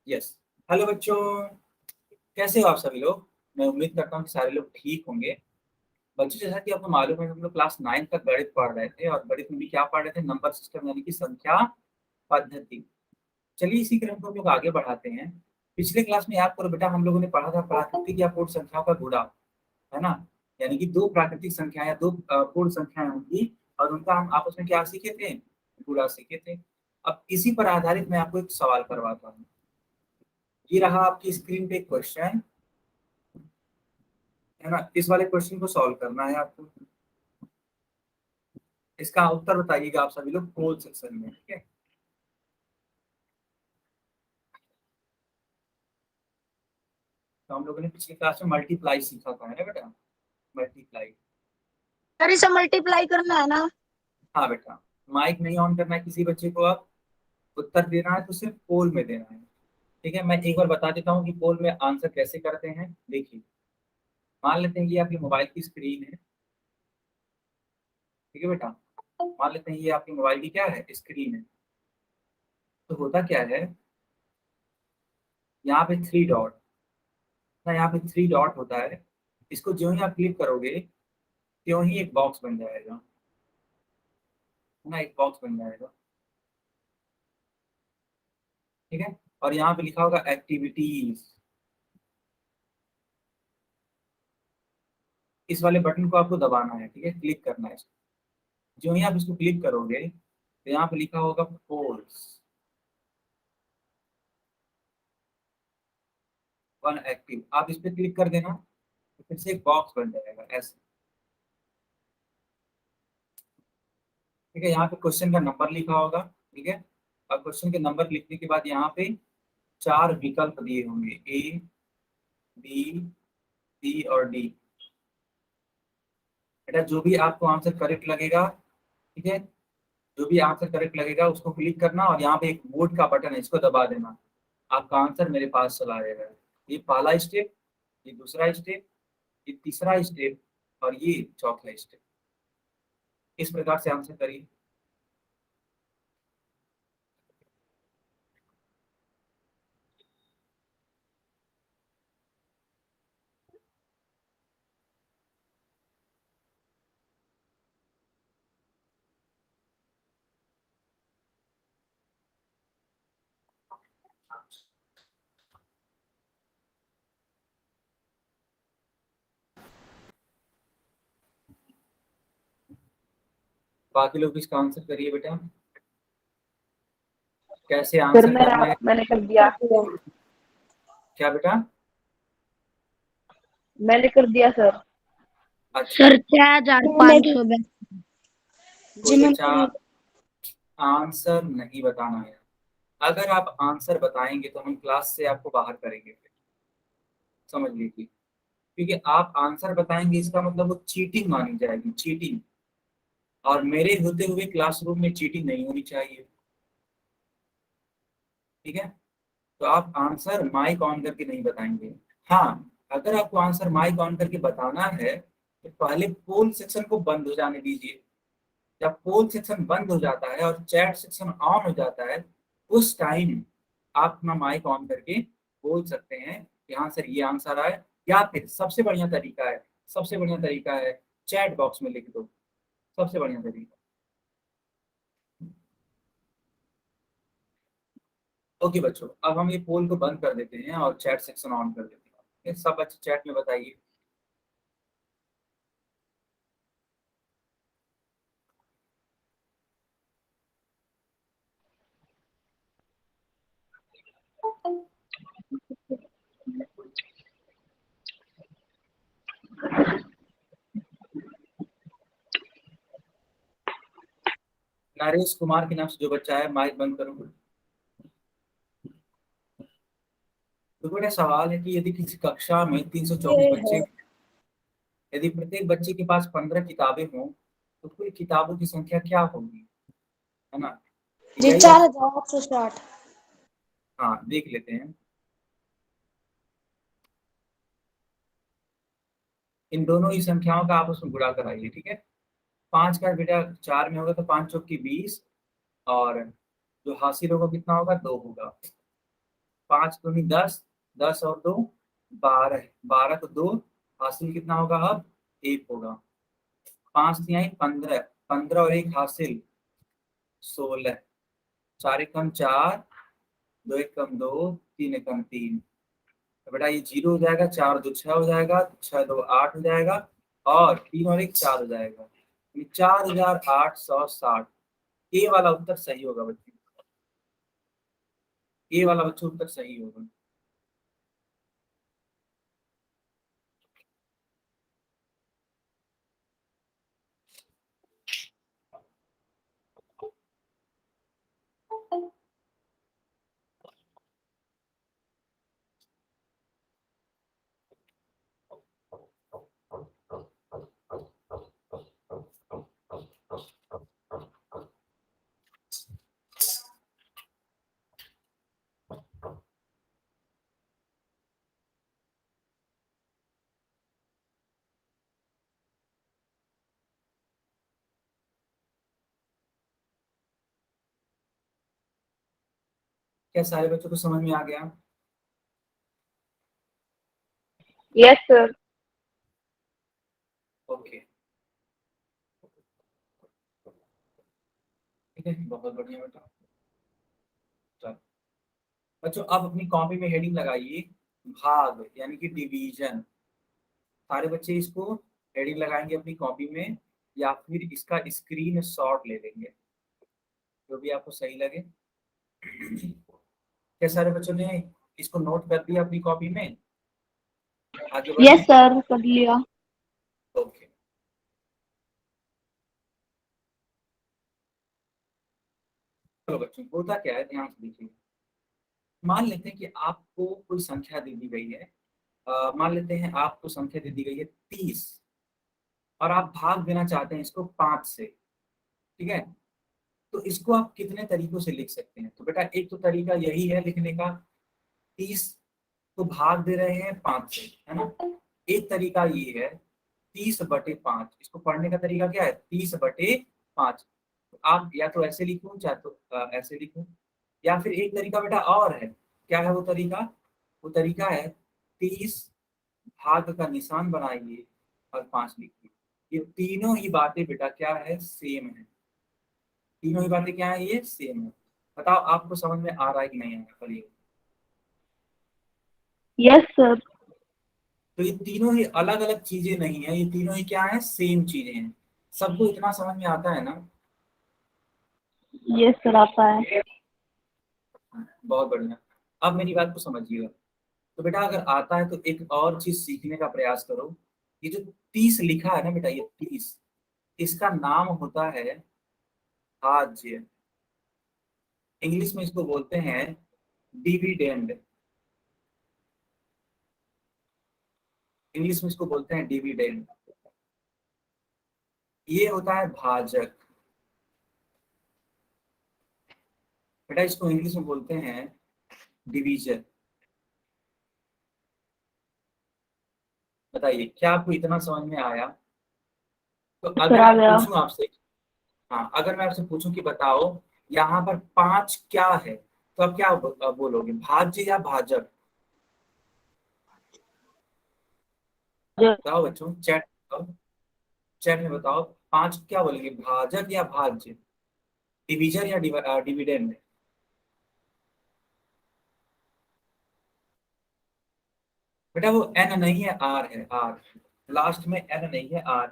Yes. Hello बच्चों, कैसे हो आप सभी लोग। मैं उम्मीद करता हूँ कि सारे लोग ठीक होंगे। बच्चों, जैसा कि आपको मालूम है, हम लोग क्लास 9 तक गणित पढ़ रहे थे और गणित में भी क्या पढ़ रहे थे, नंबर सिस्टम यानी कि संख्या पद्धति। चलिए इसी क्रम को हम लोग आगे बढ़ाते हैं। पिछले क्लास में याद करो बेटा, हम लोगों ने पढ़ा था प्राकृतिक या पूर्ण संख्याओं का गुणा, है ना। यानी कि दो प्राकृतिक संख्याएं या दो पूर्ण संख्याएं होंगी और उनका हम आपस में क्या सीखे थे, गुणा सीखे थे। अब इसी पर आधारित मैं आपको एक सवाल करवाता हूँ। ये रहा आपकी स्क्रीन पे क्वेश्चन, है ना। इस वाले क्वेश्चन को सॉल्व करना है आपको। इसका उत्तर बताइएगा आप सभी लोग कोड सेक्शन में, ठीक है। तो हम लोगों ने पिछली क्लास में मल्टीप्लाई सीखा था, है ना बेटा, मल्टीप्लाई। सर इसे मल्टीप्लाई करना है ना। हाँ बेटा, माइक नहीं ऑन करना है किसी बच्चे को। आप उत्तर देना है तो सिर्फ पोल में देना है, ठीक है। मैं एक बार बता देता हूँ कि पोल में आंसर कैसे करते हैं। देखिए, मान लेते हैं ये आपकी मोबाइल की स्क्रीन है, ठीक है बेटा। मान लेते हैं ये आपकी मोबाइल की क्या है, स्क्रीन है। तो होता क्या है, यहाँ पे थ्री डॉट ना, यहाँ पे थ्री डॉट होता है। इसको जो ही आप क्लिक करोगे त्यों ही एक बॉक्स बन जाएगा, है ना, एक बॉक्स बन जाएगा, ठीक है। और यहाँ पे लिखा होगा एक्टिविटीज। इस वाले बटन को आपको दबाना है, ठीक है, क्लिक करना है इसको। जो ही आप इसको क्लिक करोगे तो यहाँ पे लिखा होगा पोल्स वन एक्टिव। आप इस पे क्लिक कर देना तो फिर से एक बॉक्स बन जाएगा ऐसे, ठीक है। यहाँ पे क्वेश्चन का नंबर लिखा होगा, ठीक है। और क्वेश्चन के नंबर लिखने के बाद यहाँ पे चार विकल्प दिए होंगे, ए, बी, सी और डी। बेटा जो भी आपको आंसर करेक्ट लगेगा, ठीक है, जो भी आंसर करेक्ट लगेगा उसको क्लिक करना और यहाँ पे एक वोट का बटन है, इसको दबा देना। आपका आंसर मेरे पास चला आएगा। ये पहला स्टेप, ये दूसरा स्टेप, ये तीसरा स्टेप और ये चौथा स्टेप। इस प्रकार से आंसर करिए। बाकी लोग भी इसका आंसर करिए बेटा, कैसे सर आंसर करना है। मैंने कर दिया। क्या बेटा। मैंने कर दिया सर। अच्छा, सर 6500 में। कोई बच्चा आंसर नहीं बताना है। अगर आप आंसर बताएंगे तो हम क्लास से आपको बाहर करेंगे फिर, समझ लीजिए। क्योंकि आप आंसर बताएंगे इसका मतलब वो चीटिंग मानी जाएगी, चीटिंग। और मेरे होते हुए क्लासरूम में चीटिंग नहीं होनी चाहिए, ठीक है। तो आप आंसर माइक ऑन करके नहीं बताएंगे। हाँ, अगर आपको आंसर माइक ऑन करके बताना है तो पहले पोल सेक्शन को बंद हो जाने दीजिए। जब पोल सेक्शन बंद हो जाता है और चैट सेक्शन ऑन हो जाता है, उस टाइम आप अपना माइक ऑन करके बोल सकते हैं कि हाँ सर ये आंसर आए। या फिर सबसे बढ़िया तरीका है, सबसे बढ़िया तरीका है, चैट बॉक्स में लिख दो। सबसे बढ़िया तरीका। ओके बच्चों, अब हम ये पोल को बंद कर देते हैं और चैट सेक्शन ऑन कर देते हैं। ये सब बच्चे चैट में बताइए। नरेश कुमार के नाम से जो बच्चा है, माइक बंद करो। तो बेटा सवाल है कि यदि किसी कक्षा में 324 बच्चे, यदि प्रत्येक बच्चे के पास 15 किताबें हों तो कुल किताबों की संख्या क्या होगी, है ना। जी यही आप, 4860। हाँ देख लेते हैं। इन दोनों ही संख्याओं का आपस में गुणा कराइए, ठीक है। पांच का बेटा चार में होगा तो पांच चौक की 20, और जो हासिल होगा कितना होगा, दो होगा। 5 दूनी 10, 10 और 2 12, 12 को 2, हासिल कितना होगा अब 1 होगा। 5 तिहाई 15, 15 और 1 हासिल 16, 4 एकम 4, 2 एकम 2, 3 एकम 3। तो बेटा ये 0 हो जाएगा, 4 2 6 हो जाएगा, 6 2 8 हो जाएगा, और 3 और 1 4 हो जाएगा, 4860। ए वाला उत्तर सही होगा बच्चे, ए वाला बच्चों उत्तर सही होगा। क्या सारे बच्चों को समझ में आ गया? Yes sir. ओके, ठीक है, बहुत बढ़िया बेटा। चलो बच्चों, अब अपनी कॉपी में हेडिंग लगाइए भाग, यानी कि डिवीजन। सारे बच्चे इसको हेडिंग लगाएंगे अपनी कॉपी में, या फिर इसका स्क्रीन शॉट ले लेंगे, जो भी आपको सही लगे। क्या सारे बच्चों ने इसको नोट कर दिया अपनी कॉपी में? आगे बढ़े? यस सर, कर लिया। ओके, चलो बच्चों, होता क्या है ध्यान से देखिए। मान लेते हैं कि आपको कोई संख्या दे दी गई है, मान लेते हैं आपको संख्या दे दी गई है 30, और आप भाग देना चाहते हैं इसको 5 से, ठीक है? तो इसको आप कितने तरीकों से लिख सकते हैं? तो बेटा एक तो तरीका यही है लिखने का, 30 को भाग दे रहे हैं 5 से, है ना? एक तरीका ये है 30/5। इसको पढ़ने का तरीका क्या है? 30/5। आप या तो ऐसे लिखो, चाहे तो ऐसे लिखो, या फिर एक तरीका बेटा और है। क्या है वो तरीका? वो तरीका है 30, भाग का निशान बनाइए और 5 लिखिए। ये तीनों ही बातें बेटा क्या है? सेम है। तीनों ही बातें क्या है? ये सेम है। बताओ आपको समझ में आ रहा है कि नहीं आ रहा? करिए। Yes sir. तो ये तीनों ही अलग अलग चीजें नहीं है, ये तीनों ही क्या है? सेम चीजें हैं। सबको इतना समझ में आता है ना? यस सर, आता है। बहुत बढ़िया। अब मेरी बात को समझिएगा। तो बेटा अगर आता है तो एक और चीज सीखने का प्रयास करो। ये जो 30 लिखा है ना बेटा, ये 30, इसका नाम होता है भाज्य। इंग्लिश में इसको बोलते हैं डिविडेंड। इंग्लिश में इसको बोलते हैं डिविडेंड। ये होता है भाजक। बेटा इसको इंग्लिश में बोलते हैं डिवीजन। बताइए, क्या आपको इतना समझ में आया? तो सर अगर आ मैं गया। पूछूं आपसे, हाँ अगर मैं आपसे पूछूं कि बताओ यहाँ पर 5 क्या है, तो आप क्या बोलोगे? भाज्य या भाजक? बताओ बच्चों, चैट बताओ, चैट में बताओ, 5 क्या बोलेंगे? भाजक या भाज्य? डिवीजन या डिविडेंड? बेटा वो एन नहीं है, आर है, आर। लास्ट में एन नहीं है, आर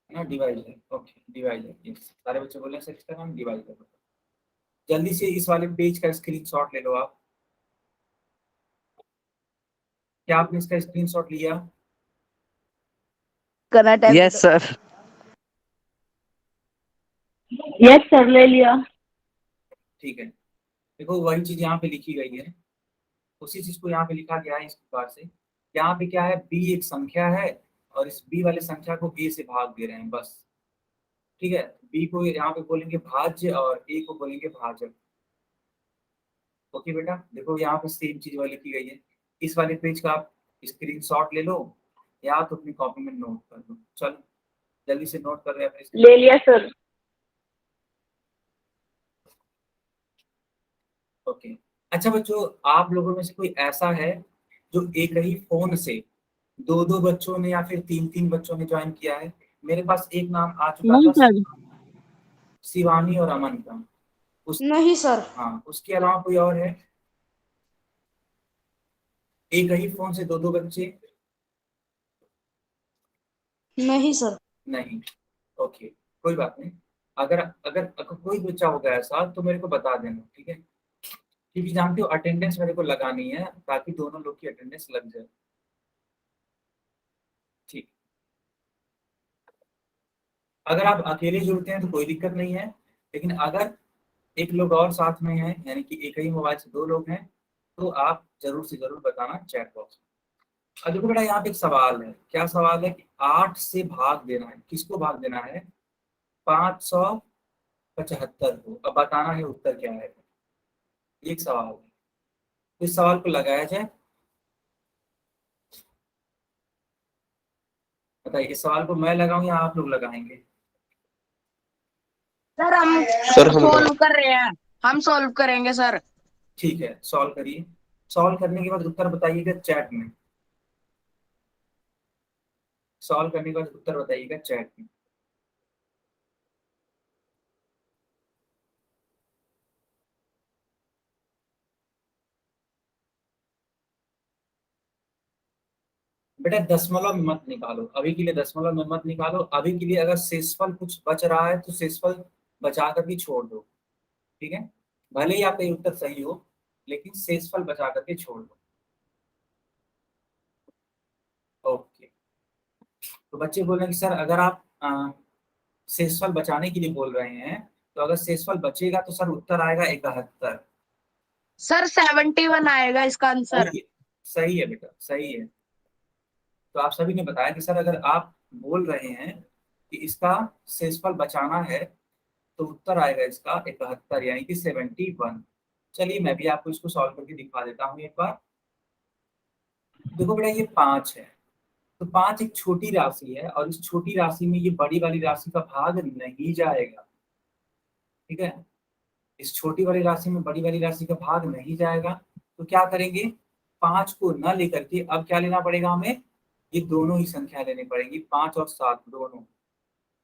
है ना। Divisor, okay divisor, yes. सारे बच्चे बोले सर इसका नाम डिवाइजर। जल्दी से इस वाले पेज का स्क्रीनशॉट ले लो आप। क्या आपने इसका स्क्रीनशॉट लिया? करना type. Yes sir. Yes sir, ले लिया। ठीक है, देखो वही चीज यहाँ पे लिखी गई है, उसी चीज को यहाँ पे लिखा गया है इस प्रकार से। यहाँ पे क्या है? बी एक संख्या है, और इस बी वाले संख्या को ए से भाग दे रहे हैं बस। ठीक है, बी को यहाँ पे बोलेंगे भाज्य और ए को बोलेंगे भाजक। ओके बेटा, देखो यहाँ पे सेम चीज वाली लिखी गई है। इस वाले पेज का आप स्क्रीनशॉट ले लो, या तो अपनी कॉपी में नोट कर लो। चलो जल्दी से नोट कर रहे हैं अपने। ले लिया सर। ओके। अच्छा बच्चों, आप लोगों में से कोई ऐसा है जो एक ही फोन से दो दो बच्चों ने या फिर तीन तीन बच्चों ने ज्वाइन किया है? मेरे पास एक नाम आ चुका नहीं था, सर। शिवानी और अमन का। नहीं सर। हाँ, उसके अलावा कोई और है? एक ही फोन से दो दो बच्चे? नहीं सर। नहीं। ओके, कोई बात नहीं। अगर कोई बच्चा होगा ऐसा तो मेरे को बता देना, ठीक है? क्योंकि जानते हो अटेंडेंस मेरे को लगानी है ताकि दोनों लोग की अटेंडेंस लग जाए। ठीक। अगर आप अकेले जुड़ते हैं तो कोई दिक्कत नहीं है, लेकिन अगर एक लोग और साथ में है, यानी कि एक ही मोबाइल से दो लोग हैं, तो आप जरूर से जरूर बताना चैट बॉक्स में। अब देखो बेटा, यहाँ पे एक सवाल है। क्या सवाल है कि 8 से भाग देना है। किसको भाग देना है? 575 को। अब बताना है उत्तर क्या है। एक सवाल है, इस सवाल को लगाया जाए। बताइए, इस सवाल को मैं लगाऊं या आप लोग लगाएंगे? सर हम सॉल्व कर रहे हैं, हम सॉल्व करेंगे सर। ठीक है, सॉल्व करिए। सॉल्व करने के बाद उत्तर बताइएगा चैट में। सॉल्व करने के बाद उत्तर बताइएगा चैट में। बेटा दशमलव में मत निकालो, अभी के लिए दशमलव में मत निकालो। अभी के लिए अगर शेषफल कुछ बच रहा है तो शेषफल बचा कर भी छोड़ दो, ठीक है? भले ही आपका ये उत्तर सही हो, लेकिन शेषफल बचा करके छोड़ दो। ओके। तो बच्चे बोल रहे हैं कि सर अगर आप शेषफल बचाने के लिए बोल रहे हैं, तो अगर शेषफल बचेगा तो सर उत्तर आएगा 71। सर 71 आएगा इसका आंसर। सही है, सही है बेटा, सही है। तो आप सभी ने बताया कि सर अगर आप बोल रहे हैं कि इसका शेषफल बचाना है तो उत्तर आएगा इसका 71, यानी कि 71। चलिए मैं भी आपको इसको सॉल्व करके दिखा देता हूँ एक बार। देखो बेटा, ये 5 है, तो 5 एक छोटी राशि है और इस छोटी राशि में ये बड़ी वाली राशि का भाग नहीं जाएगा, ठीक है? इस छोटी वाली राशि में बड़ी वाली राशि का भाग नहीं जाएगा। तो क्या करेंगे? 5 को न लेकर के अब क्या लेना पड़ेगा हमें? ये दोनों ही संख्या लेनी पड़ेगी, 5 और 7 दोनों।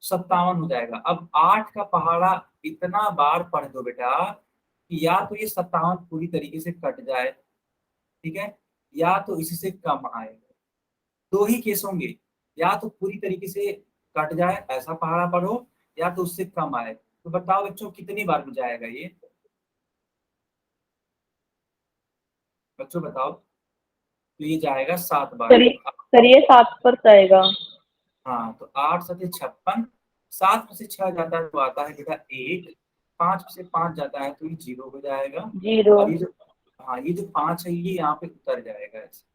57 हो जाएगा। अब 8 का पहाड़ा इतना बार पढ़ दो बेटा कि या तो ये 57 पूरी तरीके से कट जाए, ठीक है, या तो इससे कम आए। दो ही केस होंगे, या तो पूरी तरीके से कट जाए ऐसा पहाड़ा पढ़ो, या तो उससे कम आए। तो बताओ बच्चों कितनी बार में जाएगा ये? बच्चों बताओ। तो ये जाएगा 7 बार। सर ये 7 पर जाएगा। हाँ, तो 8 सत्ते 56, 7 में से 6 जाता है तो आता है बेटा 1, 5 में से 5 जाता है तो ये 0 हो जाएगा। 0। और ये जो, हाँ, ये जो 5 है ये यहाँ पे उतर जाएगा ऐसे।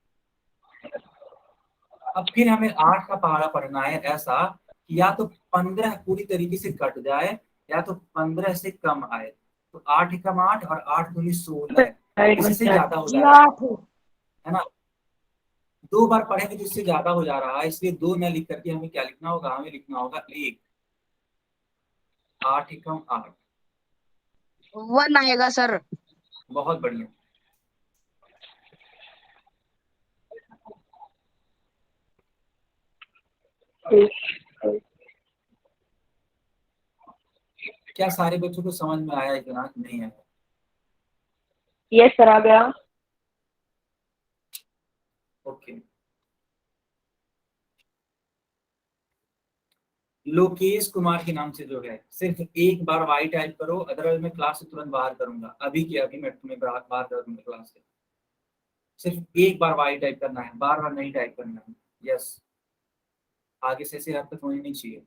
अब फिर हमें 8 का पहाड़ा पढ़ना है ऐसा कि या तो 15 पूरी तरीके से कट जाए, या तो 15 से कम आए। तो 8 एकम 8 और 8 दूनी 16, इससे ज्यादा हो जी जा रहा 8। है ना? 2 बार पढ़ेंगे तो इससे ज्यादा हो जा रहा है, इसलिए 2 न लिख करके हमें क्या लिखना होगा? हमें लिखना होगा 1। 8 एकम 8। 1 आएगा सर। बहुत बढ़िया। क्या सारे बच्चों को समझ में आया इतना? नहीं है? यस सर आ गया। ओके। लोकेश कुमार के नाम से जो है, सिर्फ एक बार वाई टाइप करो, अदरवाइज मैं क्लास से तुरंत बाहर करूंगा। अभी के अभी मैं तुम्हें बाहर कर दूंगा क्लास से। सिर्फ एक बार वाई टाइप करना है, बार बार नहीं टाइप करना है। यस, आगे से हरकत होनी नहीं चाहिए।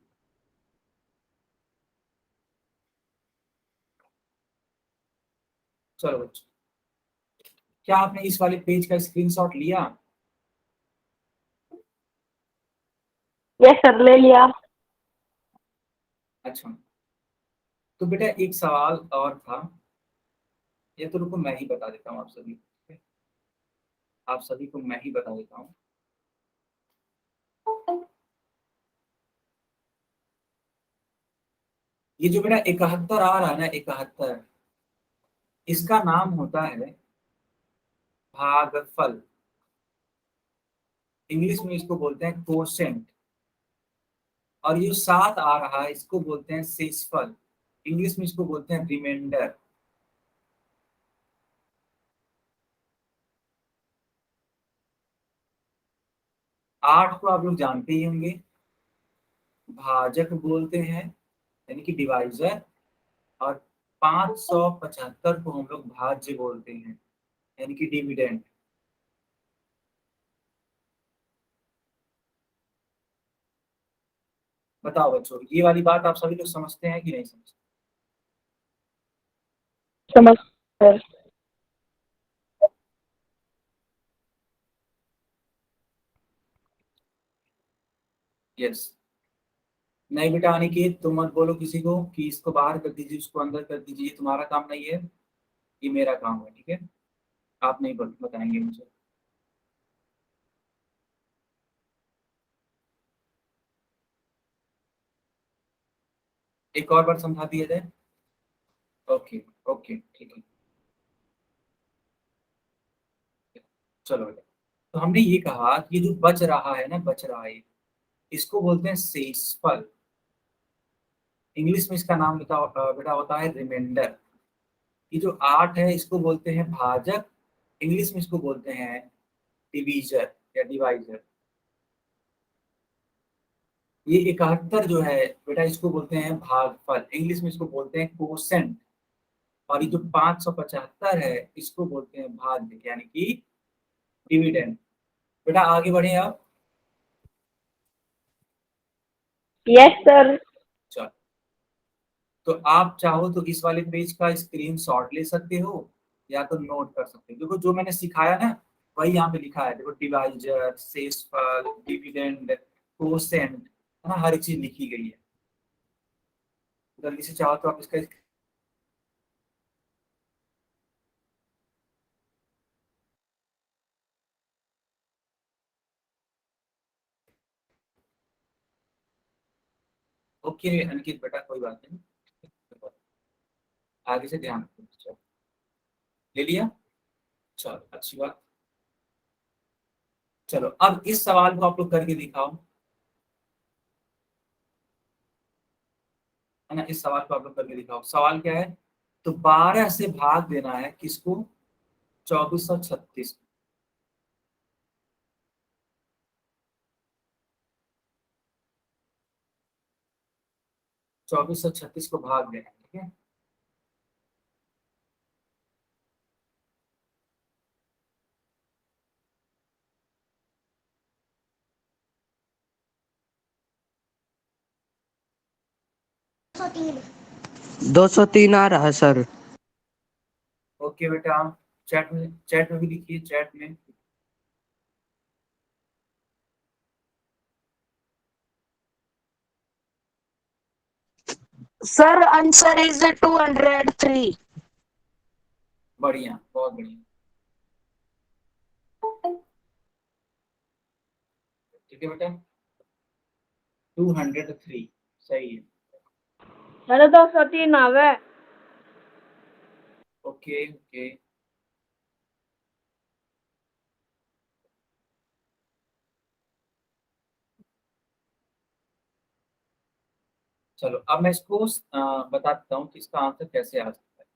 चलो बच्चों, क्या आपने इस वाले पेज का स्क्रीनशॉट लिया? यस सर ले लिया। अच्छा, तो बेटा एक सवाल और था, ये तो रुको मैं ही बता देता हूँ आप सभी को। आप सभी को मैं ही बता देता हूँ। ये जो मेरा 71 आ रहा है ना, 71, इसका नाम होता है भागफल। इंग्लिश में इसको बोलते हैं कोशेंट। और ये 7 आ रहा है, इसको बोलते हैं शेषफल। इंग्लिश में इसको बोलते हैं रिमाइंडर। आठ को आप लोग जानते ही होंगे, भाजक बोलते हैं, यानी कि डिवाइजर। और 575 को हम लोग भाज्य बोलते हैं, यानी कि डिविडेंड। बताओ बच्चों, ये वाली बात आप सभी लोग समझते हैं कि नहीं समझते? समझ सर। यस। नहीं बेटा अनिकेत, तुम मत बोलो किसी को कि इसको बाहर कर दीजिए, उसको अंदर कर दीजिए, ये तुम्हारा काम नहीं है, ये मेरा काम है, ठीक है? आप नहीं बताएंगे मुझे। एक और बार समझा दिया जाए। ओके ओके ठीक है। चलो बेटा, तो हमने ये कहा कि ये जो बच रहा है ना, बच रहा है, इसको बोलते हैं शेषफल। इंग्लिश में इसका नाम बेटा होता है रिमाइंडर। ये जो 8 है, इसको बोलते हैं भाजक। इंग्लिश में इसको बोलते हैं डिवीजर या डिवाइजर। ये 71 जो है बेटा, इसको बोलते हैं भागफल। इंग्लिश में इसको बोलते हैं कोसेंट। और ये जो 575 है, इसको बोलते हैं भाज्य, यानी कि डिविडेंड। बेटा आगे बढ़े आप। Yes sir. चलो, तो आप चाहो तो इस वाले पेज का स्क्रीनशॉट ले सकते हो, या तो नोट कर सकते हो। देखो जो मैंने सिखाया ना, वही यहाँ पे लिखा है। देखो डिवाइजर, शेषफल, डिविडेंड, कोसेंट, है ना, हर एक चीज लिखी गई है। जल्दी से चाहो तो आप इसका। ओके अंकित बेटा, कोई बात नहीं, आगे से ध्यान रखो। चलो, ले लिया? चलो अच्छी बात। चलो अब इस सवाल को आप लोग करके दिखाओ, है ना। इस सवाल को आप लोग करके दिखाओ। सवाल क्या है? तो 12 से भाग देना है किसको? 2436। 2436 को भाग देना है, ठीक है। दो सौ तीन आ रहा है सर। ओके बेटा, चैट में भी लिखिए, चैट में। Sir answer is 203। बढ़िया, बहुत बढ़िया, ठीक है बेटा। 203 सही है। अरे 203 आवे। Okay okay. चलो अब मैं इसको बता देता हूँ कि इसका आंसर कैसे आ सकता है।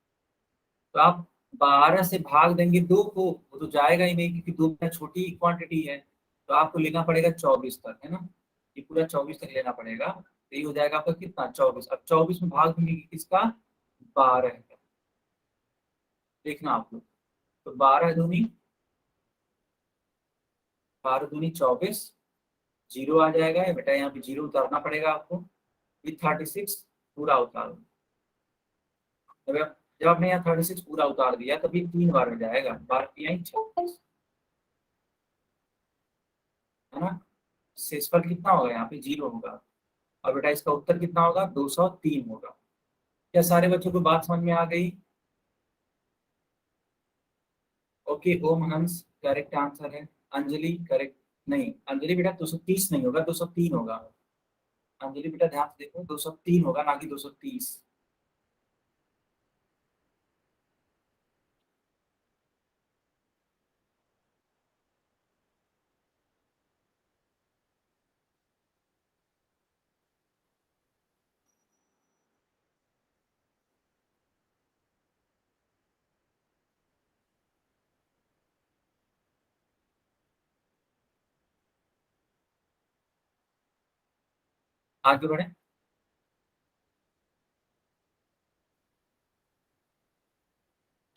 तो आप 12 से भाग देंगे 2 को, वो तो जाएगा ही नहीं, क्योंकि 2 में छोटी क्वांटिटी है। तो आपको लेना पड़ेगा 24 तक, है ना। ये पूरा 24 तक लेना पड़ेगा, तो ये हो जाएगा आपका कितना? 24। अब 24 में भाग देंगे किसका? 12 का। देखना आप लोग, तो 12 दूनी 24, जीरो आ जाएगा। ये बेटा यहाँ पे जीरो उतारना पड़ेगा आपको। ये 36 पूरा उतारो। जब आपने यहाँ 36 पूरा उतार दिया, तभी 3 बार में जाएगा। 12 यहीं 36, है ना। शेषफल कितना होगा? यहाँ पे जीरो होगा। और बेटा इसका उत्तर कितना होगा? 203 होगा। क्या सारे बच्चों को बात समझ में आ गई? ओके, ओम हंस करेक्ट आंसर है। अंजलि करेक्ट नहीं, अंजलि बेटा 230 नहीं होगा, 203 होगा। अंजलि बेटा ध्यान से देखो, 203 होगा ना कि 230। आगे बढ़े।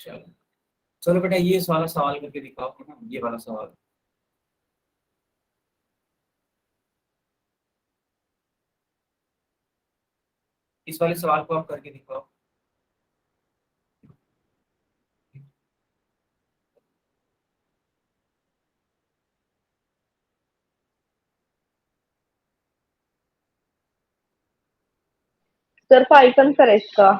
चलो चलो बेटा ये वाला सवाल करके दिखाओ, है ना, ये वाला सवाल। इस वाले सवाल को आप करके दिखाओ। सर 5 आंसर है इसका।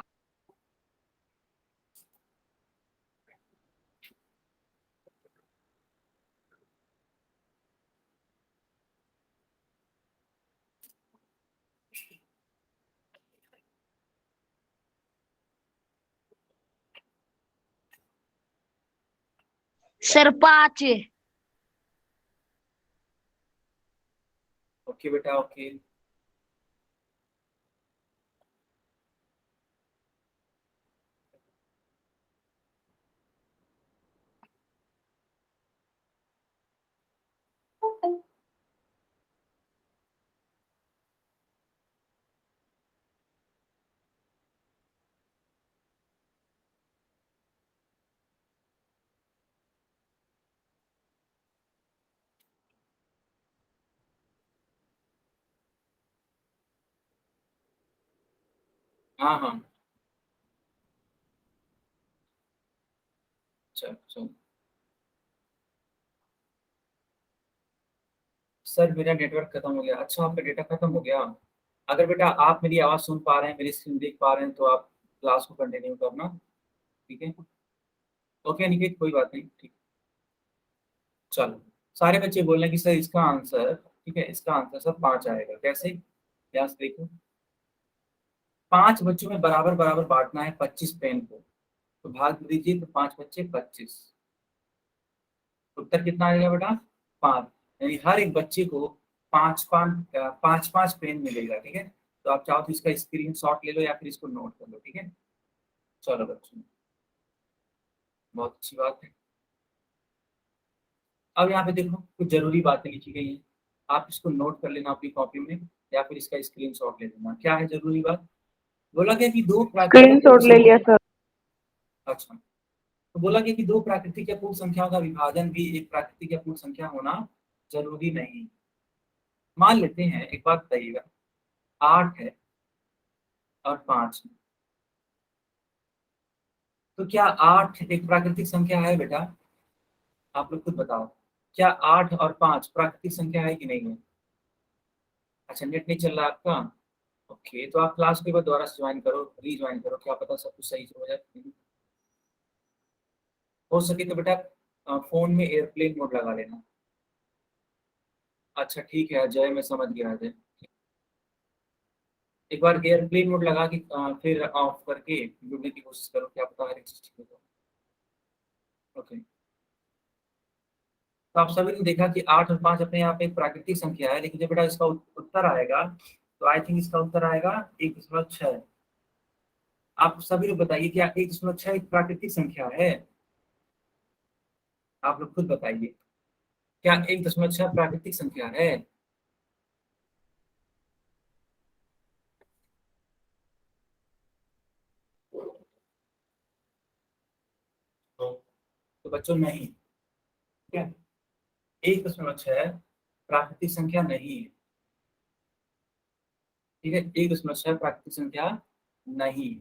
सर 5। ओके बेटा ओके। हाँ हाँ चलो चलो। सर मेरा नेटवर्क खत्म हो गया। अच्छा आपका डेटा खत्म हो गया। अगर बेटा आप मेरी आवाज सुन पा रहे हैं, मेरी स्क्रीन देख पा रहे हैं, तो आप क्लास को कंटिन्यू करना। ठीक है। ओके अनिकेत कोई बात नहीं, ठीक। चलो सारे बच्चे बोल रहे हैं कि सर इसका आंसर, ठीक है, इसका आंसर सर 5 आएगा। कैसे, ध्यान से देखो। 5 बच्चों में बराबर बराबर बांटना है 25 पेन को, तो भाग दीजिए, तो 5 बच्चे 25। उत्तर कितना आएगा बेटा, 5। यानी हर एक बच्चे को 5 5 पेन मिलेगा। ठीक है, तो आप चाहो तो इसका स्क्रीन शॉट ले लो या फिर इसको नोट कर लो। ठीक है, चलो बच्चों, बहुत अच्छी बात है। अब यहाँ पे देखो कुछ जरूरी बातें लिखी गई हैं, आप इसको नोट कर लेना अपनी कॉपी में, या फिर इसका स्क्रीन शॉट ले लेना। क्या है जरूरी बात, बोला गया कि दो प्राकृतिक स्क्रीनशॉट ले लिया सर। अच्छा, तो बोला गया कि दो प्राकृतिक या पूर्ण संख्याओं का विभाजन भी एक प्राकृतिक या पूर्ण संख्या होना जरूरी नहीं। मान लेते हैं, एक बात बताइएगा, 8 है और 5 है, तो क्या 8 एक प्राकृतिक संख्या है बेटा, आप लोग खुद बताओ। क्या 8 और 5 प्राकृतिक संख्या है कि नहीं है। अच्छा नेट नहीं चल रहा है आपका। ओके, तो आप क्लास को एक बार दोबारा से ज्वाइन करो, री ज्वाइन करो, क्या पता सब कुछ सही से हो जाए। हो सके तो बेटा फोन में एयरप्लेन मोड लगा लेना। अच्छा ठीक है अजय, मैं समझ गया अजय। एक बार एयरप्लेन मोड लगा के फिर ऑफ करके जुड़ने की कोशिश करो, क्या पता हर एक चीज ठीक हो जाए। ओके, तो आप सभी ने देखा कि 8 और 5 अपने आप एक प्राकृतिक संख्या है, लेकिन जब बेटा इसका उत्तर आएगा, तो आई थिंक इसका उत्तर आएगा 1.6। आप सभी लोग बताइए क्या 1.6 एक प्राकृतिक संख्या है, आप लोग खुद बताइए, क्या 1.6 प्राकृतिक संख्या है। तो बच्चों नहीं, ठीक है, 1.6 प्राकृतिक संख्या नहीं है। ठीक है, 1.6 प्राकृतिक संख्या नहीं है।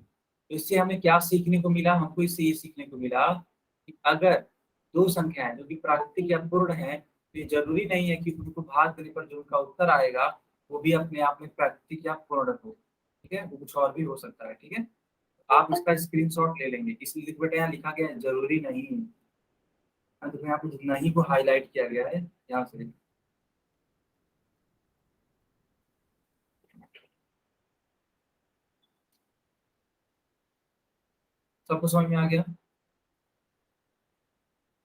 तो इससे हमें क्या सीखने को मिला, हमको इससे ये सीखने को मिला कि अगर दो संख्याएं जो कि प्राकृतिक या पूर्ण है, तो ये जरूरी नहीं है कि उनको भाग देने पर जो उनका उत्तर आएगा वो भी अपने आप में प्राकृतिक या पूर्ण हो। ठीक है, वो कुछ और भी हो सकता है। ठीक है, आप इसका स्क्रीनशॉट ले लेंगे, इसलिए बेटा यहाँ लिखा गया है जरूरी नहीं। अंत में यहाँ पे नहीं को हाईलाइट किया गया है, यहाँ से। सबको समझ में आ गया?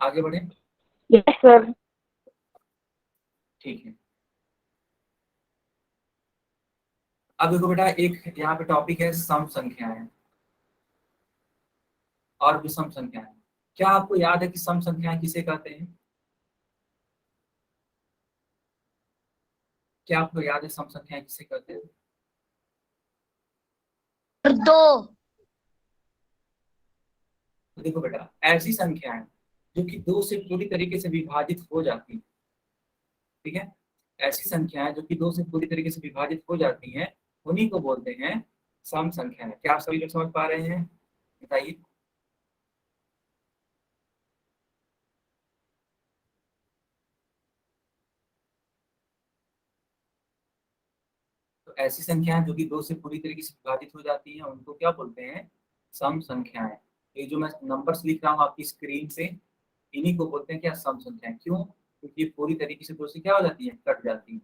आगे बढ़े। Yes sir. ठीक है, अब देखो बेटा, एक यहाँ पे टॉपिक है सम संख्याएं और विषम संख्याएं। क्या आपको याद है कि सम संख्याएं किसे कहते हैं? क्या आपको याद है सम संख्याएं किसे कहते हैं? सर दो। तो देखो बेटा, ऐसी संख्याएं जो कि दो से पूरी तरीके से विभाजित हो जाती है, ठीक है, ऐसी संख्याएं जो कि दो से पूरी तरीके से विभाजित हो जाती हैं, उन्हीं को बोलते हैं सम संख्याएं। क्या आप सभी लोग समझ पा रहे हैं? बताइए। तो ऐसी संख्याएं जो कि दो से पूरी तरीके से विभाजित हो जाती हैं, उनको क्या बोलते हैं? सम संख्याएं। ये जो मैं नंबर्स लिख रहा हूँ आपकी स्क्रीन से, इन्हीं को बोलते हैं क्या? सम संख्याएं। क्यों? क्योंकि ये पूरी तरीके से दो से क्या हो जाती है? कट जाती है।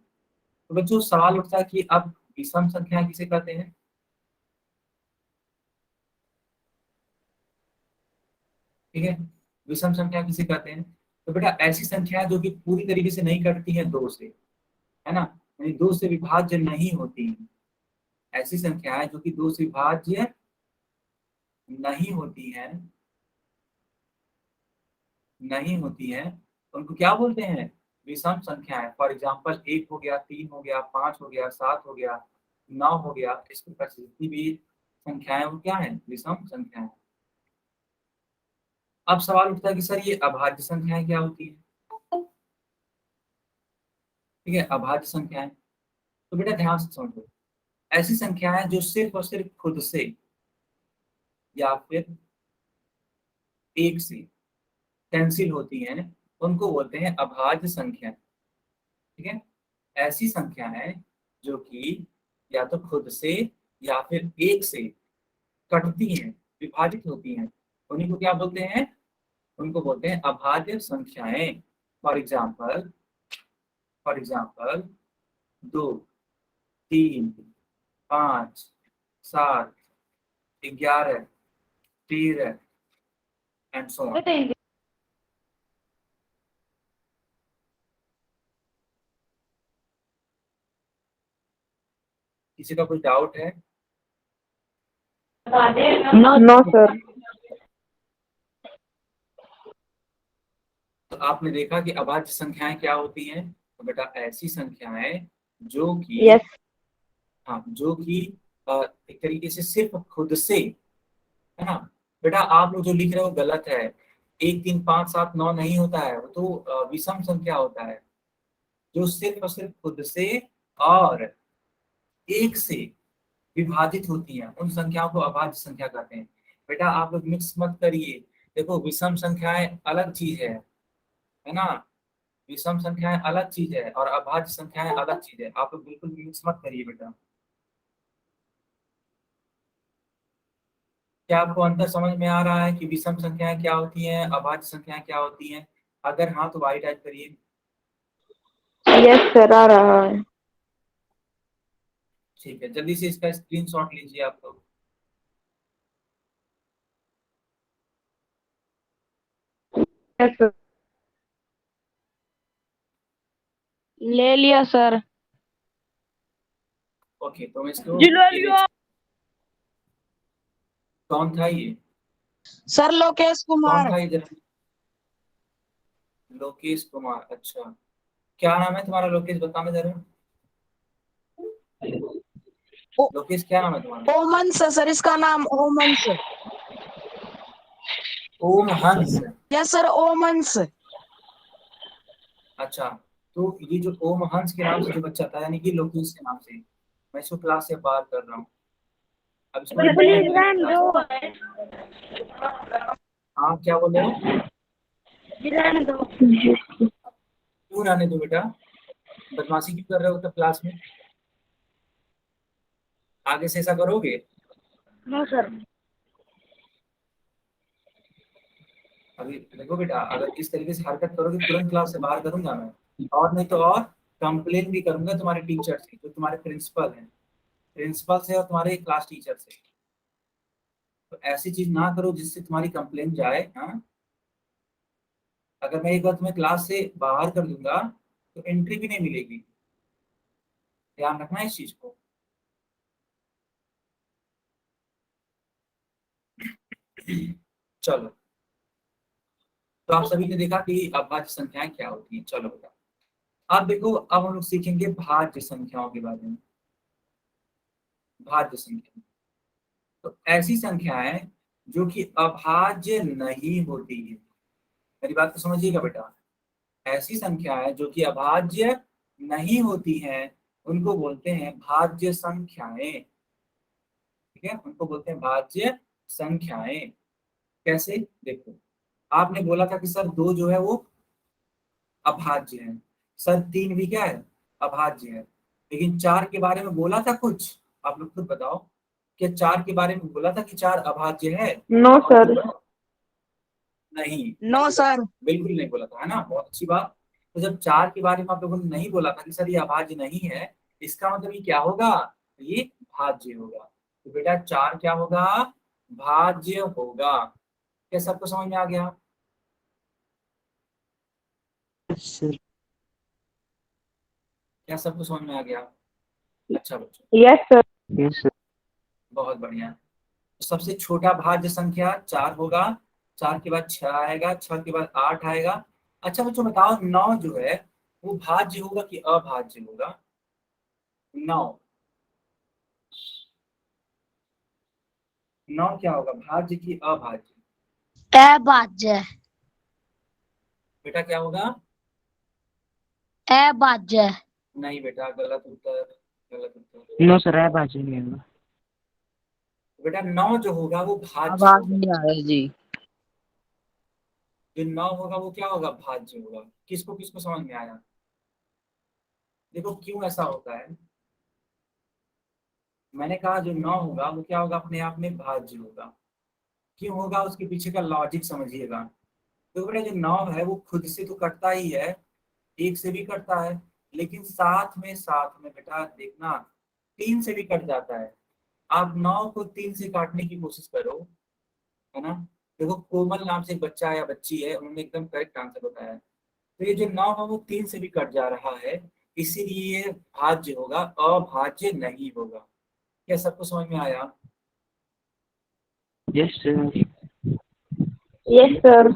तो बच्चों सवाल उठता है कि अब विषम संख्याएं किसे कहते हैं? ठीक है, विषम संख्या किसे कहते हैं? तो बेटा ऐसी संख्याएं जो कि पूरी तरीके से नहीं कटती हैं दो से, है ना, यानी दो से विभाज्य नहीं होती हैं। ऐसी संख्याएं जो कि दो से विभाज्य नहीं होती हैं, नहीं होती हैं, उनको क्या बोलते हैं? विषम संख्याएं। फॉर एग्जाम्पल 1 हो गया, 3 हो गया, 5 हो गया, 7 हो गया, 9 हो गया, इस प्रकार से जितनी भी संख्याएं वो क्या है? विषम संख्याएं। अब सवाल उठता है कि सर ये अभाज्य संख्याएं क्या होती है? ठीक है, अभाज्य संख्याएं। तो बेटा ध्यान से समझो, ऐसी संख्याएं जो सिर्फ और सिर्फ खुद से या फिर एक से कैंसिल होती हैं, उनको बोलते हैं अभाज्य संख्या। ठीक है, ऐसी संख्याएं जो कि या तो खुद से या फिर एक से कटती हैं, विभाजित होती हैं, उन्हीं को क्या बोलते हैं? उनको बोलते हैं अभाज्य संख्याएं। For example, for example 2, 3, 5, 7, 11, 13 and so on. किसी का कोई डाउट है? No sir. तो आपने देखा कि अभाज्य संख्याएं क्या होती हैं? तो बेटा ऐसी संख्याएं जो कि यस। हाँ, जो कि एक तरीके से सिर्फ खुद से, है ना। बेटा आप लोग जो लिख रहे हो गलत है। 1, 3, 5, 7, 9 नहीं होता है, वो तो विषम संख्या होता है। जो सिर्फ और सिर्फ खुद से और एक से विभाजित होती हैं, उन संख्याओं को अभाज्य संख्या कहते हैं। बेटा आप लोग मिक्स मत करिए। देखो विषम संख्याएं अलग चीज है ना। विषम संख्याएं अलग चीज है और अभाज्य संख्याएं अलग चीज है। आप लोग बिल्कुल भी मिक्स मत करिए बेटा। क्या आपको अंतर समझ में आ रहा है कि विषम संख्याएं क्या होती हैं, अभाज्य संख्याएं क्या होती हैं? अगर हाँ तो वाई टाइप करिए। यस सर, आ रहा है। ठीक है, जल्दी से इसका स्क्रीनशॉट लीजिए आप लोग। Yes sir. ले लिया सर। ओके, तो मैं इसको जी ले लिया। कौन था ये? सर लोकेश कौन कुमार। था ये जरा? लोकेश कुमार, अच्छा। क्या नाम है तुम्हारा लोकेश, बताना जरा। ओ- लोकेश क्या नाम है तुम्हारा? ओमंस है सर, इसका नाम ओमंस। ओम हंस। यस सर, ओमंस। अच्छा, तो ये जो ओम हंस के नाम से जो बच्चा था, यानी कि लोकेश के नाम से, मैं इसको क्लास से बाहर कर रहा हूँ। अब इसको प्लीज रन क्लास। दो। हाँ क्या बोल रहे हो? रन दो। क्यों रहने दो बेटा? बदमाशी क्यों कर रहे हो तब क्लास में? आगे से ऐसा करोगे? No sir. अभी देखो बेटा, अगर इस तरीके से हरकत करोगे तुरंत क्लास से बाहर करूंगा मैं, और नहीं तो और कंप्लेन भी करूंगा तुम्हारे टीचर से, जो तुम्हारे प्रिंसिपल हैं, प्रिंसिपल से और तुम्हारे क्लास टीचर से। तो ऐसी चीज ना करो जिससे तुम्हारी कंप्लेन जाए। हाँ, अगर मैं एक बार तुम्हें क्लास से बाहर कर दूंगा तो एंट्री भी नहीं मिलेगी, ध्यान रखना इस चीज को। चलो, तो आप सभी ने देखा कि अभाज्य संख्याएं क्या होती हैं। चलो बेटा, अब देखो, अब हम लोग सीखेंगे भाज्य संख्याओं के बारे में। भाज्य संख्या तो ऐसी संख्याएं जो कि अभाज्य नहीं होती है। मेरी बात को समझिएगा बेटा, ऐसी संख्याएं जो कि अभाज्य नहीं होती हैं उनको बोलते हैं भाज्य संख्याएं। ठीक है, उनको बोलते हैं भाज्य संख्याएं। कैसे? देखो, आपने बोला था कि सर दो जो है वो अभाज्य है, सर तीन भी क्या है, अभाज्य है, लेकिन चार के बारे में बोला था कुछ? आप लोग खुद बताओ, क्या चार के बारे में बोला था कि चार अभाज्य है? No sir. नहीं, नो सर। बिल्कुल नहीं बोला था, है ना, बहुत अच्छी बात। तो जब चार के बारे में आप लोगों ने नहीं बोला था कि सर ये अभाज्य नहीं है, इसका मतलब ये क्या होगा, ये भाज्य होगा। तो बेटा चार क्या होगा, भाज्य होगा। क्या सबको समझ में आ गया? क्या सबको समझ में आ गया? अच्छा बच्चों, यस सर। Yes sir. बहुत बढ़िया। तो सबसे छोटा भाज्य संख्या चार होगा, चार के बाद छह आएगा, छह के बाद आठ आएगा। अच्छा बच्चों बताओ, नौ जो है वो भाज्य होगा कि अभाज्य होगा? नौ, नौ क्या होगा, भाज्य की अभाज्य? अभाज्य। बेटा क्या होगा? अभाज्य। नहीं बेटा, गलत उत्तर, गलत उत्तर। नो सर, अभाज्य नहीं होगा। बेटा नौ जो होगा वो भाज्य आवाज होगा। नहीं आ रही जी। जो नौ होगा वो क्या होगा, भाज्य होगा। किसको किसको समझ में आया? देखो क्यों ऐसा होता है, मैंने कहा जो नौ होगा वो क्या होगा, अपने आप में भाज्य होगा। क्यों होगा, उसके पीछे का लॉजिक समझिएगा। तो बेटा जो नौ है वो खुद से तो कटता ही है, एक से भी कटता है, लेकिन साथ में बेटा देखना, तीन से भी कट जाता है। आप नौ को तीन से काटने की कोशिश करो, है ना। देखो कोमल नाम से एक बच्चा या बच्ची है, उन्होंने एकदम करेक्ट आंसर बताया है। तो ये जो नौ है वो तीन से भी कट जा रहा है, इसीलिए ये भाज्य होगा, अभाज्य नहीं होगा। क्या सबको समझ में आया? Yes sir. Yes sir.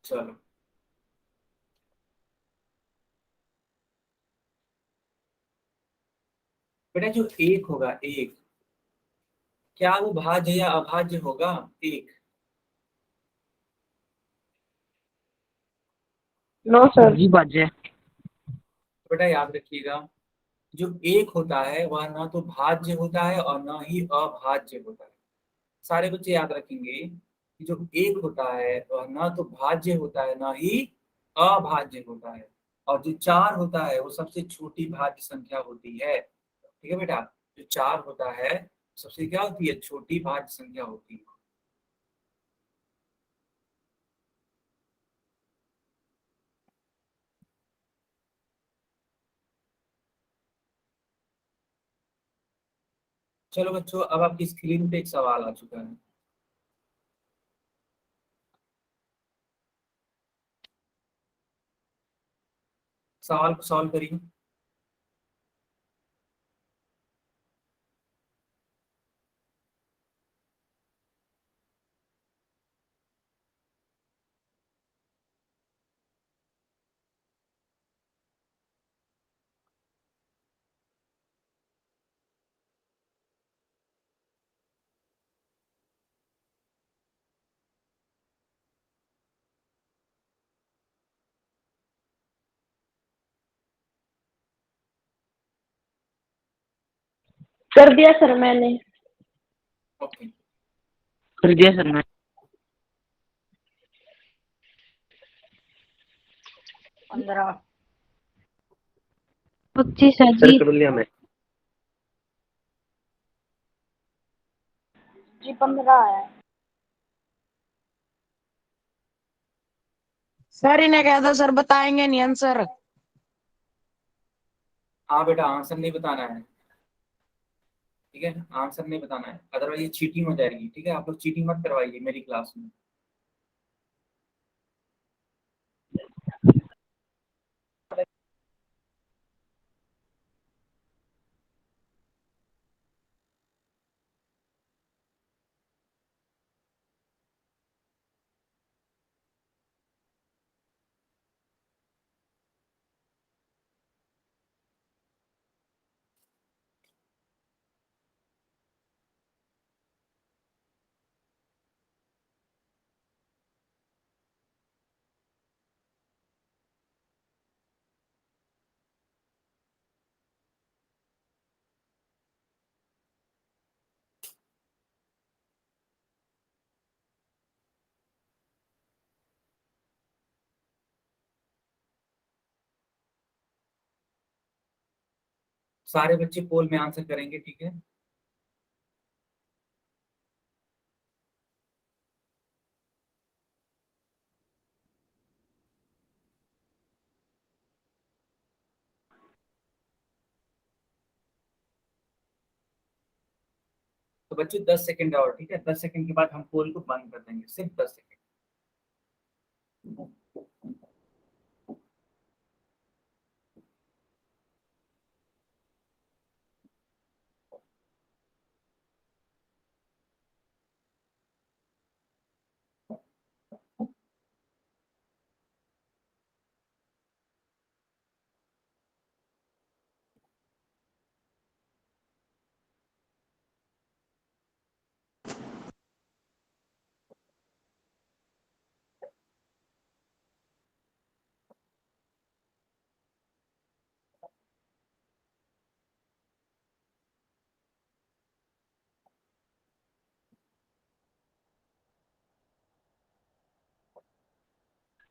चलो, बेटा जो एक होगा, एक क्या वो भाज्य या अभाज्य होगा? एक, नो सर। जी भाज्य। बेटा याद रखिएगा, जो एक होता है वह ना तो भाज्य होता है और ना ही अभाज्य होता है। सारे बच्चे याद रखेंगे कि जो एक होता है वह ना तो भाज्य होता है ना ही अभाज्य होता है, और जो चार होता है वो सबसे छोटी भाज्य संख्या होती है। ठीक है बेटा, जो चार होता है सबसे क्या होती है, छोटी भाज्य संख्या होती है। चलो बच्चों, अब आपकी स्क्रीन पे एक सवाल आ चुका है। सवाल को सॉल्व करिए। कर दिया सर मैंने। ओके, कर दिया सर मैं। 15। 25 है सर जी। कर लिया मैं। जी 15 है। सर इन्हें कह दो, सर बताएंगे नहीं आंसर। हाँ बेटा आंसर नहीं बताना है। ठीक है, आंसर नहीं बताना है, अदरवाइज ये चीटिंग हो जाएगी। ठीक है, आप लोग चीटिंग मत करवाइए मेरी क्लास में। सारे बच्चे पोल में आंसर करेंगे, ठीक है। तो बच्चों 10 सेकंड और, ठीक है, 10 सेकंड के बाद हम पोल को बंद कर देंगे, सिर्फ 10 सेकंड।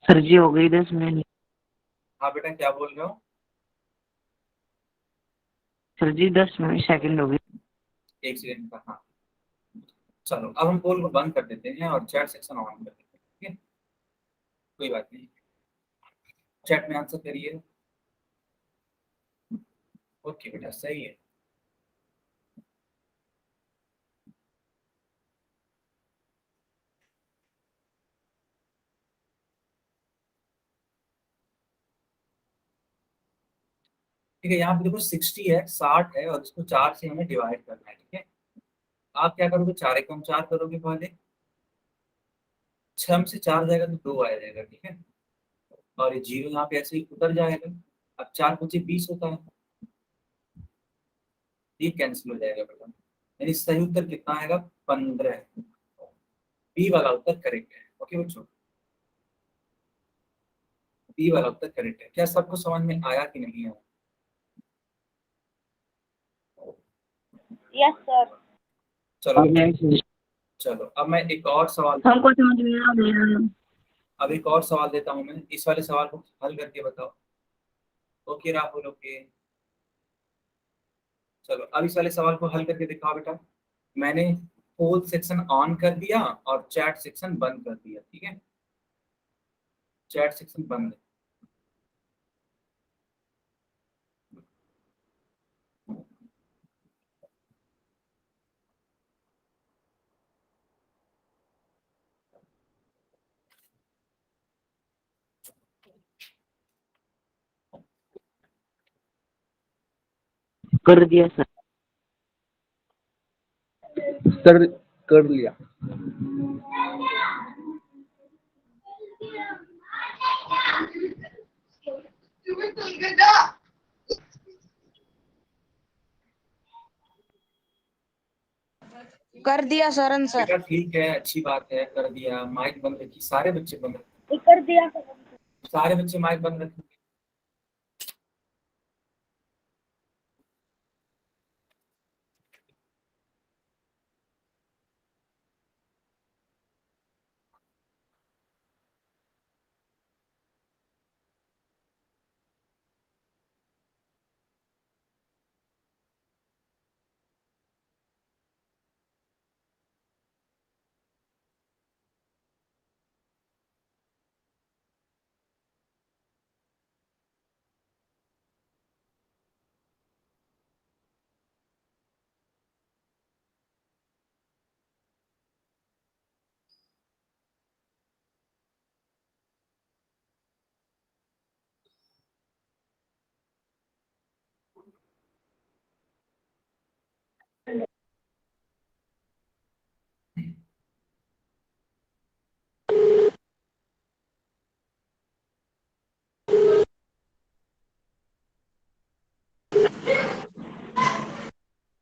सर जी हो गई 10 मिनट। हाँ बेटा, क्या बोल रहे हो? सर जी 10 सेकंड हो गई। 1 सेकंड का, हाँ। चलो अब हम पोल को बंद कर देते हैं और चैट सेक्शन ऑन कर देते हैं, ठीक है, कोई बात नहीं। चैट में आंसर करिए। ओके बेटा, सही है। ठीक है, यहाँ पे देखो 60 है, 60 है, और इसको 4 से हमें डिवाइड करना है, ठीक है। आप क्या करोगे, 4 एकम 4 करोगे पहले, 6 में से 4 जाएगा तो 2 आ जाएगा, ठीक है। और ये जीरो यहाँ पे ऐसे ही उतर जाएगा। अब 4 × 5 = 20 होता है, ये कैंसिल हो जाएगा बेटा, यानी सही उत्तर कितना आएगा, 15। बी वाला उत्तर करेक्ट है। ओके बच्चों, बी वाला उत्तर करेक्ट है। क्या सबको समझ में आया कि नहीं आया? Yes sir. चलो अब बेटा, चलो अब मैं एक और सवाल, हमको समझ में आ गया। अब एक और सवाल देता हूँ मैं, इस वाले सवाल को हल करके बताओ। Okay Rahul, okay. चलो अब इस वाले सवाल को हल करके दिखाओ बेटा। मैंने पोल सेक्शन ऑन कर दिया और चैट सेक्शन बंद कर दिया, ठीक है, चैट सेक्शन बंद है। कर दिया सर। सर कर लिया। कर दिया सर आंसर। बेटा ठीक है, अच्छी बात है, कर दिया। माइक बंद रखी, सारे बच्चे बंद रखे, ये कर दिया सर। सारे बच्चे माइक बंद रखे।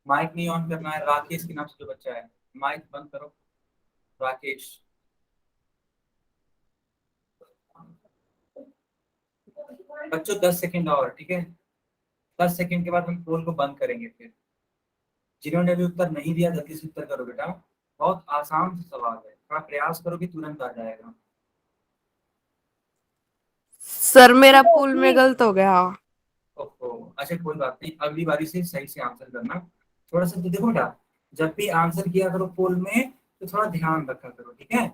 माइक नहीं ऑन करना है। राकेश के नाम से जो बच्चा है, माइक बंद करो। राकेश। बच्चों 10 सेकंड और, ठीक है। 10 सेकंड के बाद हम पोल को बंद करेंगे। फिर जिन्होंने अभी उत्तर नहीं दिया जल्दी से उत्तर करो बेटा। बहुत आसान सा सवाल है, थोड़ा प्रयास करो कि तुरंत आ जाएगा। सर मेरा पूल में गलत हो गया। ओहो, अच्छा कोई बात नहीं, अगली बारी से सही से आंसर करना। थोड़ा सा तो देखो बेटा, जब भी आंसर किया करो पोल में तो थोड़ा ध्यान रखा करो, ठीक है।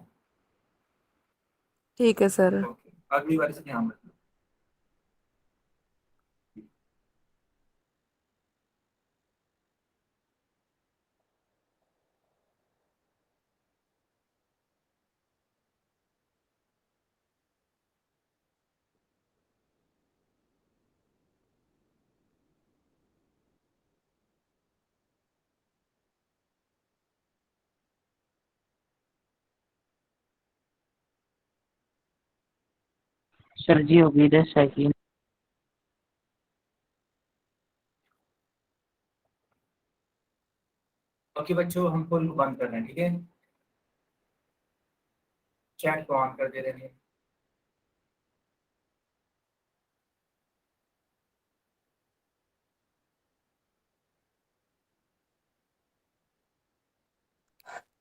ठीक है सर। ओके, अगली बारी से ध्यान रखना। सर जी हो गई 10 सेकंड। ओके बच्चों, हम पोल को बंद कर रहे हैं, ठीक है। चैट को ऑन कर दे रहे हैं।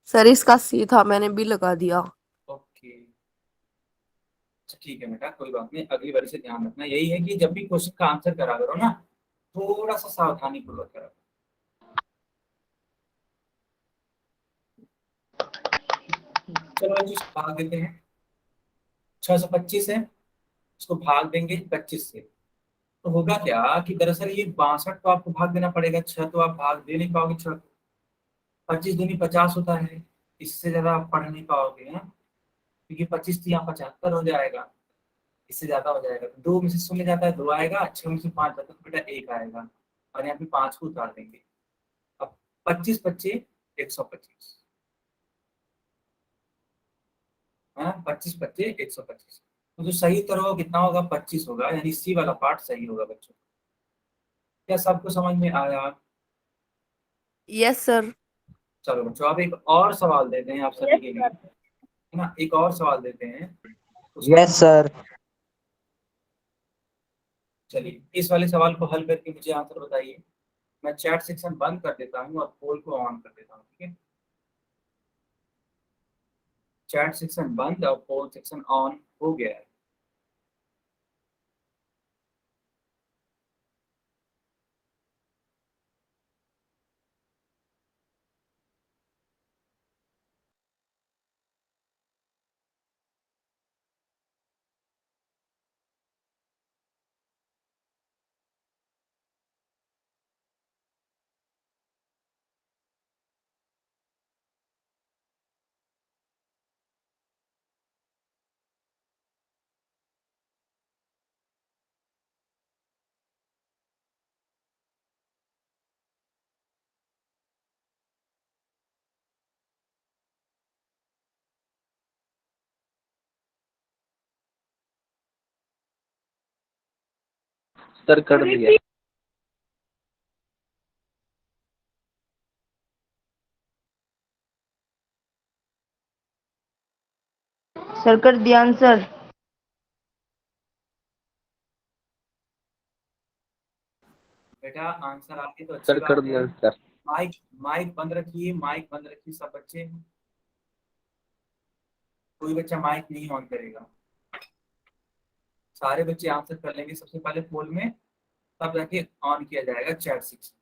सर इसका सी था, मैंने भी लगा दिया। ओके, अच्छा ठीक है बेटा, कोई बात नहीं, अगली बारी से ध्यान रखना। यही है कि जब भी क्वेश्चन का आंसर करा करो ना, थोड़ा सा सावधानी पूर्वक करा। चलो बच्चों, इसको भाग देते हैं। 625 है, इसको भाग देंगे 25 से। तो होगा क्या कि दरअसल ये 62 को आपको भाग देना पड़ेगा, 6 तो आप भाग दे नहीं पाओगे। 6 25 दूनी 50 होता है, इससे ज्यादा आप पढ़ नहीं पाओगे ना, क्योंकि 25 तो यहाँ 75 हो जाएगा, इससे ज्यादा हो जाएगा। तो 2 में से शून्य जाता है 2 आएगा, 6 में से 5 जाता है तो बेटा 1 आएगा, और यहाँ पे 5 को उतार देंगे। अब 25 25 125, है 25 25 125। तो जो सही उत्तर होगा कितना होगा, 25 होगा, यानी सी वाला पार्ट सही होगा बच्चों। क्या सबको समझ में आया? Yes sir. चलो बच्चों, अब एक और सवाल देते हैं आप सभी यस के लिए, सर। है ना। एक और सवाल देते हैं यस सर। चलिए, इस वाले सवाल को हल करके मुझे आंसर बताइए। मैं चैट सेक्शन बंद कर देता हूँ और पोल को ऑन कर देता हूँ, ठीक है। चैट सेक्शन बंद और पोल सेक्शन ऑन हो गया है। सर कर दिया। सर कर दिया आंसर। बेटा आंसर आपके तो अच्छी सर कर बात है। दिया सर। माइक माइक बंद रखिए, माइक बंद रखिए सब बच्चे। कोई बच्चा माइक नहीं ऑन करेगा। सारे बच्चे आंसर कर लेंगे सबसे पहले पोल में, तब जाके ऑन किया जाएगा चैट सेक्शन।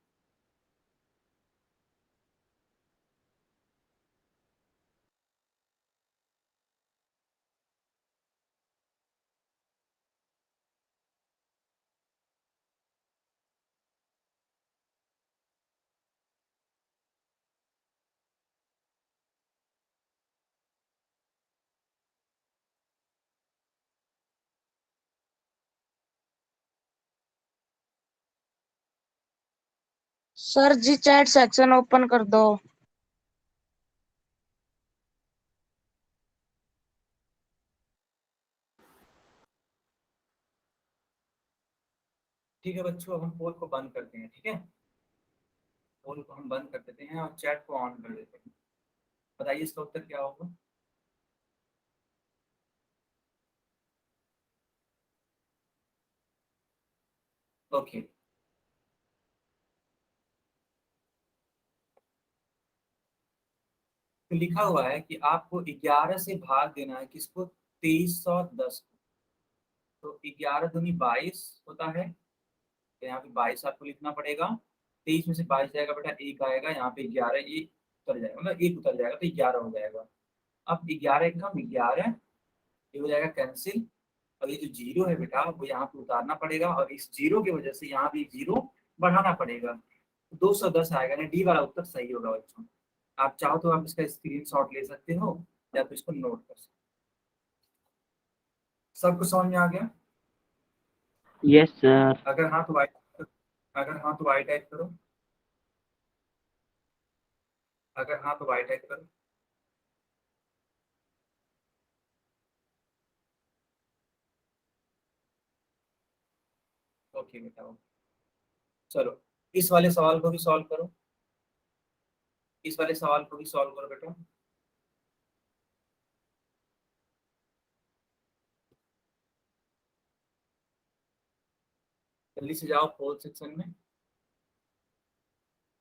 सर जी चैट सेक्शन ओपन कर दो। ठीक है बच्चों, अब हम पोल को बंद करते हैं, ठीक है। पोल को हम बंद कर देते हैं और चैट को ऑन कर देते हैं। बताइए इसका उत्तर क्या होगा। ओके, तो लिखा हुआ है कि आपको 11 से भाग देना है किसको, 2310 को। तो 11 दूनी 22 होता है, तो यहाँ पे 22 आपको लिखना पड़ेगा। 23 में से 22 जाएगा बेटा, एक आएगा यहाँ पे, 11 एक उतर जाएगा, मतलब एक उतर जाएगा तो 11 हो जाएगा। अब 11 एक कम 11, ये हो जाएगा कैंसिल। और ये जो जीरो है बेटा वो यहाँ पे उतारना पड़ेगा, और इस जीरो की वजह से यहाँ भी जीरो बढ़ाना पड़ेगा। 210 आएगा, यानी डी वाला उत्तर सही होगा बच्चों। आप चाहो तो आप इसका स्क्रीनशॉट ले सकते हो या तो इसको नोट कर सकते हो। सब कुछ समझ में आ गया। Yes sir. अगर हाँ तो वाई अगर हाँ तो वाई टाइप करो, अगर हाँ तो वाई टाइप करो। ओके बेटा ओके। चलो इस वाले सवाल को भी सॉल्व करो, इस वाले सवाल को भी सॉल्व करो बेटा। जल्दी से जाओ फोर्थ सेक्शन में।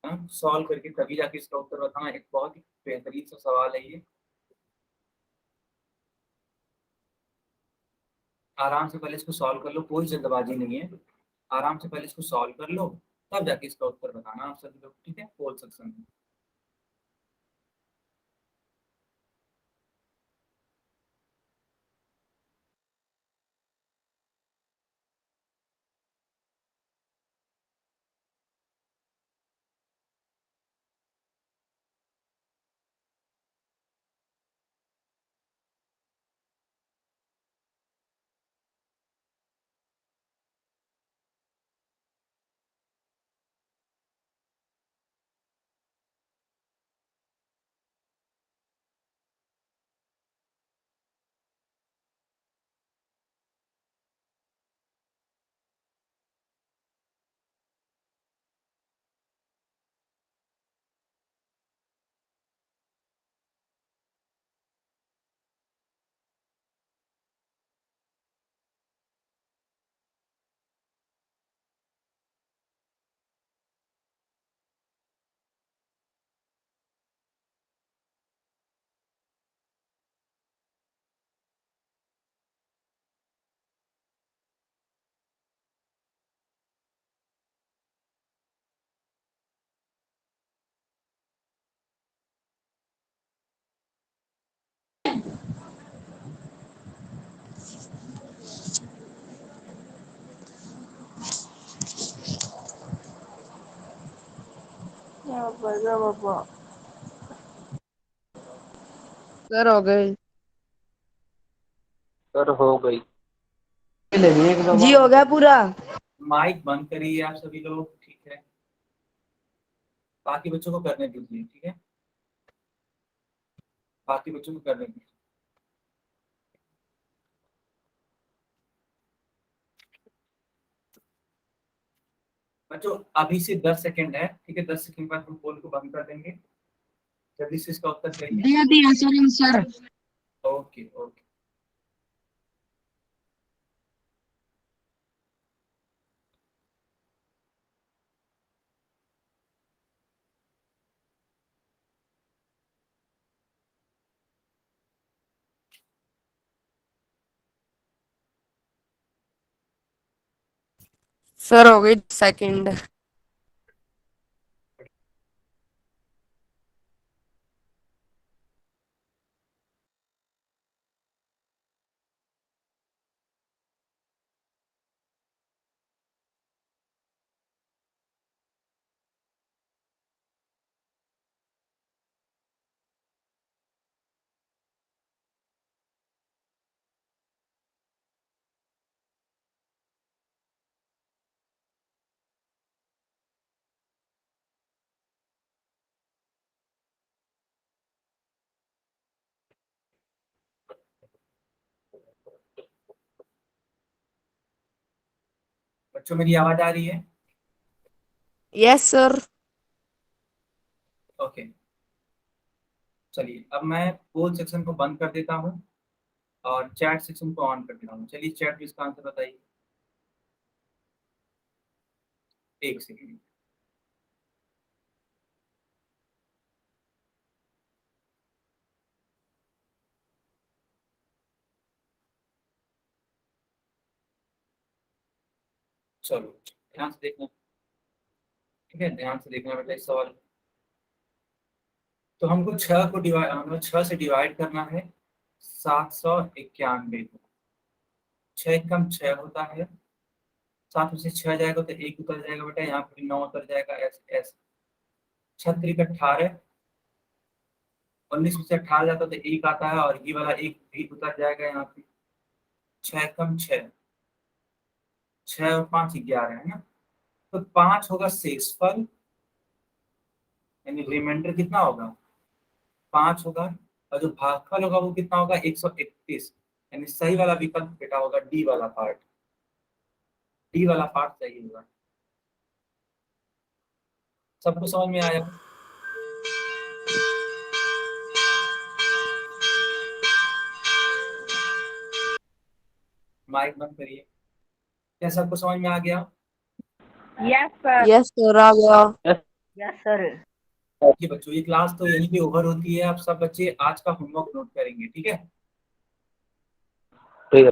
हाँ, सॉल्व करके तभी जाके इसका उत्तर बताना। एक बहुत ही बेहतरीन सा सवाल है ये। आराम से पहले इसको सॉल्व कर लो, कोई जल्दबाजी नहीं है। आराम से पहले इसको सॉल्व कर लो, तब जाके इसका उत्तर बताना आप सभी लोग, ठीक है, फोर्थ सेक्शन में। सर हो गई। सर हो गई। जी हो गया पूरा। माइक बंद करिए आप सभी लोग, ठीक है। बाकी बच्चों को करने दीजिए, ठीक है, बाकी बच्चों को करने दीजिए। बच्चों अभी से 10 सेकंड है, ठीक है, 10 सेकंड बाद हम पोल को बंद कर देंगे। जल्दी से इसका उत्तर करिए। दिया दिया sir sir. Okay okay. Sir हो गई सेकंड। बच्चों मेरी आवाज आ रही है। Yes sir. ओके, चलिए अब मैं पोल सेक्शन को बंद कर देता हूँ और चैट सेक्शन को ऑन कर देता हूँ। चलिए चैट में इसका आंसर बताइए। एक सेकेंड। चलो ध्यान से देखना, ठीक है, ध्यान से देखना बेटा इस सवाल। तो हमको हमें 6 से डिवाइड करना है 791 को। 6 कम 6 होता है, 7 में से 6 जाएगा तो 1 उतर जाएगा बेटा, यहाँ पे 9 उतर जाएगा, ऐसे ऐसे। 36 18, 19 में से 18 जाता है तो 1 आता है और ये वाला 1 भी उतर जाएगा यहाँ पे। 6 कम 6, 6 और 5 11 है ना, तो 5 होगा शेषफल, यानी रिमाइंडर कितना होगा 5 होगा, और जो भागफल होगा वो कितना होगा 131, यानी सही वाला विकल्प बेटा होगा डी वाला पार्ट। डी वाला पार्ट सही होगा। सबको समझ में आया? माइक बंद करिए। क्या सबको समझ में आ गया? Yes sir. यस सर, आ गया। Yes sir. ये बच्चों ये क्लास तो यहीं पे ओवर होती है। आप सब बच्चे आज का होमवर्क नोट करेंगे, ठीक है? ठीक है।